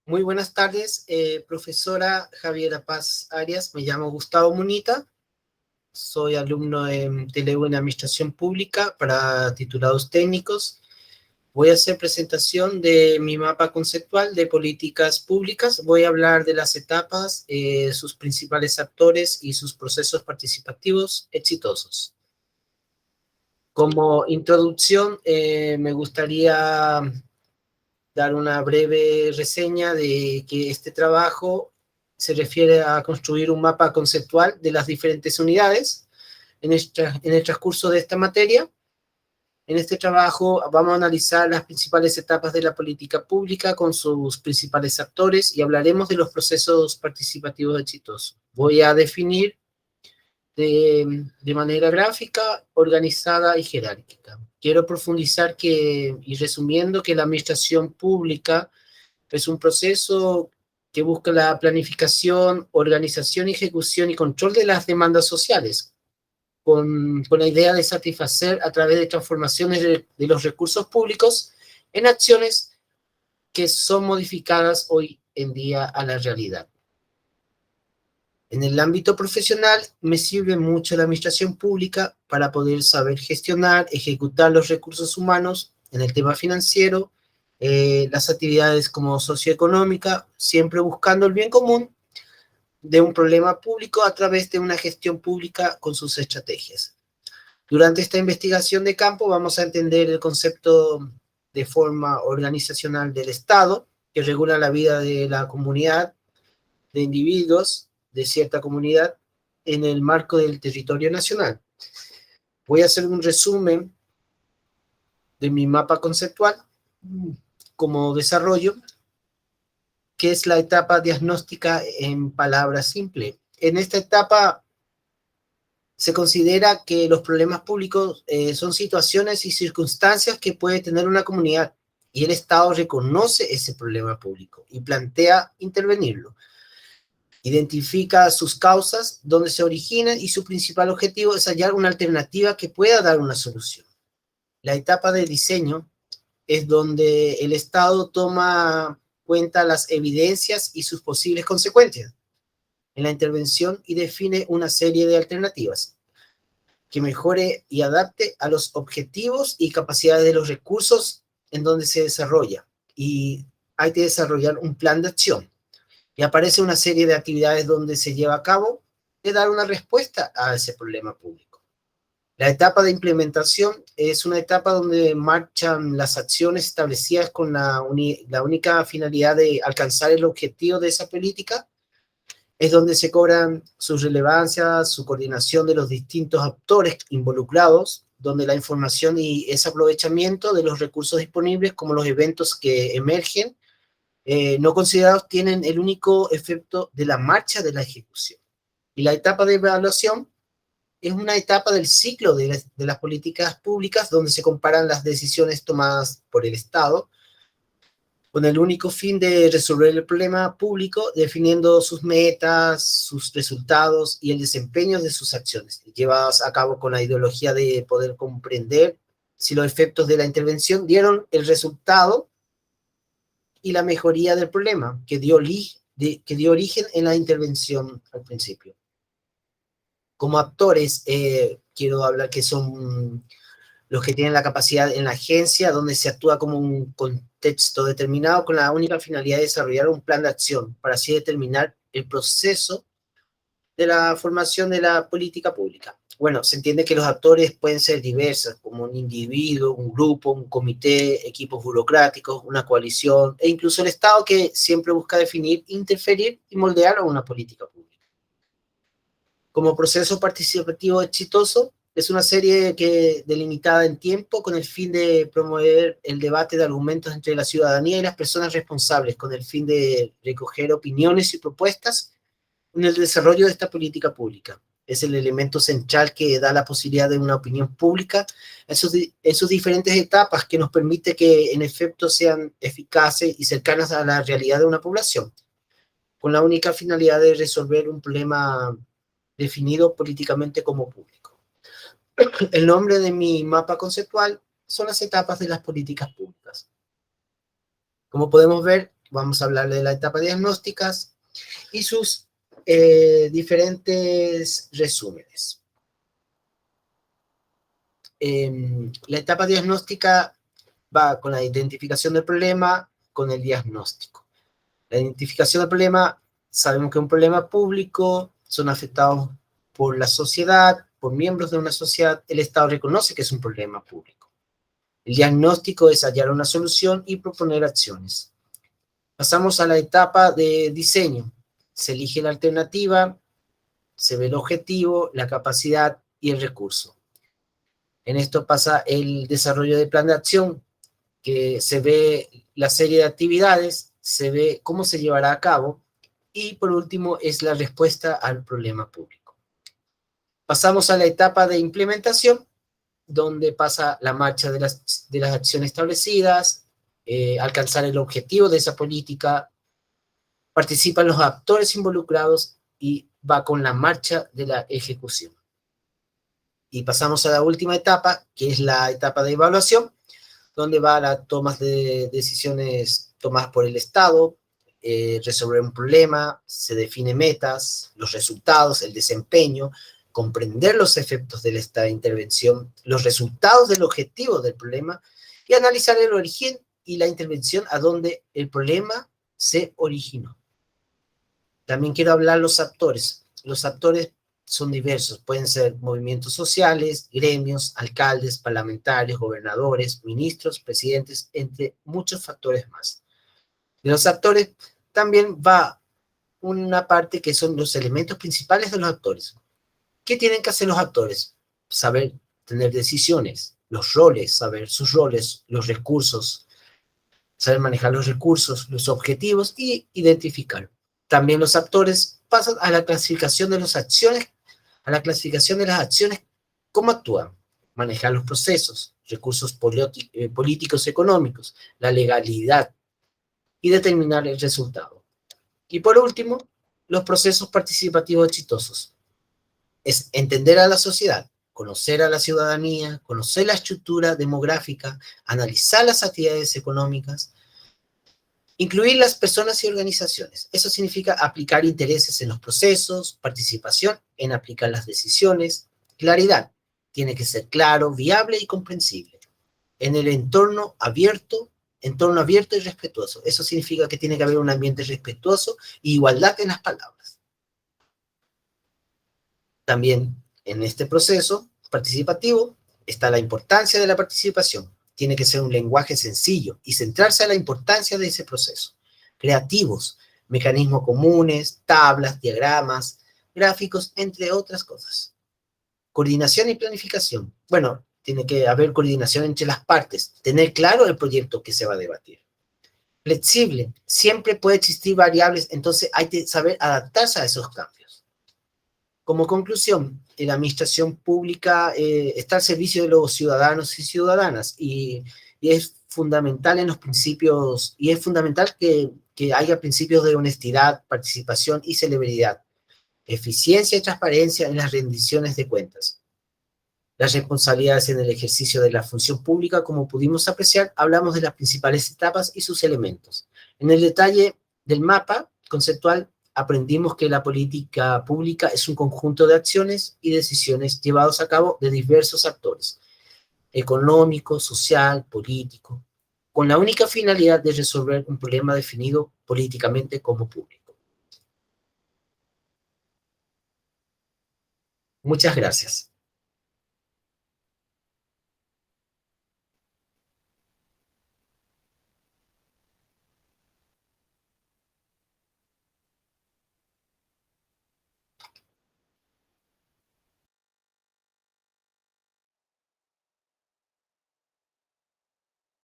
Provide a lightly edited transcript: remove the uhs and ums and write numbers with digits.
Muy buenas tardes, profesora Javiera Paz Arias. Me llamo Gustavo Munita, soy alumno en TLU en Administración Pública para titulados técnicos. Voy a hacer presentación de mi mapa conceptual de políticas públicas. Voy a hablar de las etapas, sus principales actores y sus procesos participativos exitosos. Como introducción, me gustaría dar una breve reseña de que este trabajo se refiere a construir un mapa conceptual de las diferentes unidades en el transcurso de esta materia. En este trabajo vamos a analizar las principales etapas de la política pública con sus principales actores y hablaremos de los procesos participativos exitosos. Voy a definir de manera gráfica, organizada y jerárquica. Quiero profundizar y resumiendo que la administración pública es un proceso que busca la planificación, organización, ejecución y control de las demandas sociales, con la idea de satisfacer a través de transformaciones de los recursos públicos en acciones que son modificadas hoy en día a la realidad. En el ámbito profesional me sirve mucho la administración pública para poder saber gestionar, ejecutar los recursos humanos en el tema financiero, las actividades como socioeconómica, siempre buscando el bien común de un problema público a través de una gestión pública con sus estrategias. Durante esta investigación de campo vamos a entender el concepto de forma organizacional del Estado, que regula la vida de la comunidad, de individuos de cierta comunidad en el marco del territorio nacional. Voy a hacer un resumen de mi mapa conceptual como desarrollo, que es la etapa diagnóstica en palabras simples. En esta etapa se considera que los problemas públicos son situaciones y circunstancias que puede tener una comunidad y el Estado reconoce ese problema público y plantea intervenirlo. Identifica sus causas, dónde se originan y su principal objetivo es hallar una alternativa que pueda dar una solución. La etapa de diseño es donde el Estado toma cuenta las evidencias y sus posibles consecuencias en la intervención y define una serie de alternativas que mejore y adapte a los objetivos y capacidades de los recursos en donde se desarrolla. Y hay que desarrollar un plan de acción. Y aparece una serie de actividades donde se lleva a cabo de dar una respuesta a ese problema público. La etapa de implementación es una etapa donde marchan las acciones establecidas con la única finalidad de alcanzar el objetivo de esa política. Es donde se cobran su relevancia, su coordinación de los distintos actores involucrados, donde la información y ese aprovechamiento de los recursos disponibles, como los eventos que emergen, no considerados, tienen el único efecto de la marcha de la ejecución. Y la etapa de evaluación es una etapa del ciclo de las políticas públicas donde se comparan las decisiones tomadas por el Estado con el único fin de resolver el problema público, definiendo sus metas, sus resultados y el desempeño de sus acciones, llevadas a cabo con la ideología de poder comprender si los efectos de la intervención dieron el resultado y la mejoría del problema que dio origen en la intervención al principio. Como actores, quiero hablar que son los que tienen la capacidad en la agencia, donde se actúa como un contexto determinado con la única finalidad de desarrollar un plan de acción para así determinar el proceso de la formación de la política pública. Bueno, se entiende que los actores pueden ser diversos, como un individuo, un grupo, un comité, equipos burocráticos, una coalición, e incluso el Estado, que siempre busca definir, interferir y moldear a una política pública. Como proceso participativo exitoso, es una serie delimitada en tiempo con el fin de promover el debate de argumentos entre la ciudadanía y las personas responsables, con el fin de recoger opiniones y propuestas en el desarrollo de esta política pública. Es el elemento central que da la posibilidad de una opinión pública en sus diferentes etapas, que nos permite que en efecto sean eficaces y cercanas a la realidad de una población, con la única finalidad de resolver un problema definido políticamente como público. El nombre de mi mapa conceptual son las etapas de las políticas públicas. Como podemos ver, vamos a hablar de la etapa diagnósticas y sus diferentes resúmenes. La etapa diagnóstica va con la identificación del problema, con el diagnóstico. La identificación del problema, sabemos que es un problema público, son afectados por la sociedad, por miembros de una sociedad, el Estado reconoce que es un problema público. El diagnóstico es hallar una solución y proponer acciones. Pasamos a la etapa de diseño. Se elige la alternativa, se ve el objetivo, la capacidad y el recurso. En esto pasa el desarrollo del plan de acción, que se ve la serie de actividades, se ve cómo se llevará a cabo, y por último es la respuesta al problema público. Pasamos a la etapa de implementación, donde pasa la marcha de las acciones establecidas, alcanzar el objetivo de esa política, participan los actores involucrados y va con la marcha de la ejecución. Y pasamos a la última etapa, que es la etapa de evaluación, donde va las tomas de decisiones tomadas por el Estado, resolver un problema, se define metas, los resultados, el desempeño, comprender los efectos de esta intervención, los resultados del objetivo del problema y analizar el origen y la intervención a donde el problema se originó. También quiero hablar de los actores. Los actores son diversos, pueden ser movimientos sociales, gremios, alcaldes, parlamentarios, gobernadores, ministros, presidentes, entre muchos factores más. De los actores también va una parte que son los elementos principales de los actores. ¿Qué tienen que hacer los actores? Saber tener decisiones, los roles, saber sus roles, los recursos, saber manejar los recursos, los objetivos y identificar. También los actores pasan a la clasificación de las acciones, cómo actúan, manejar los procesos, recursos políticos, económicos, la legalidad y determinar el resultado. Y por último, los procesos participativos exitosos. Es entender a la sociedad, conocer a la ciudadanía, conocer la estructura demográfica, analizar las actividades económicas, incluir las personas y organizaciones. Eso significa aplicar intereses en los procesos, participación en aplicar las decisiones, claridad. Tiene que ser claro, viable y comprensible. En el entorno abierto y respetuoso. Eso significa que tiene que haber un ambiente respetuoso e igualdad en las palabras. También en este proceso participativo está la importancia de la participación. Tiene que ser un lenguaje sencillo y centrarse en la importancia de ese proceso. Creativos, mecanismos comunes, tablas, diagramas, gráficos, entre otras cosas. Coordinación y planificación. Bueno, tiene que haber coordinación entre las partes, tener claro el proyecto que se va a debatir. Flexible, siempre puede existir variables, entonces hay que saber adaptarse a esos cambios. Como conclusión, la administración pública está al servicio de los ciudadanos y ciudadanas y es fundamental en los principios, y es fundamental que haya principios de honestidad, participación y celeridad, eficiencia y transparencia en las rendiciones de cuentas. Las responsabilidades en el ejercicio de la función pública, como pudimos apreciar, hablamos de las principales etapas y sus elementos. En el detalle del mapa conceptual, aprendimos que la política pública es un conjunto de acciones y decisiones llevados a cabo de diversos actores, económico, social, político, con la única finalidad de resolver un problema definido políticamente como público. Muchas gracias.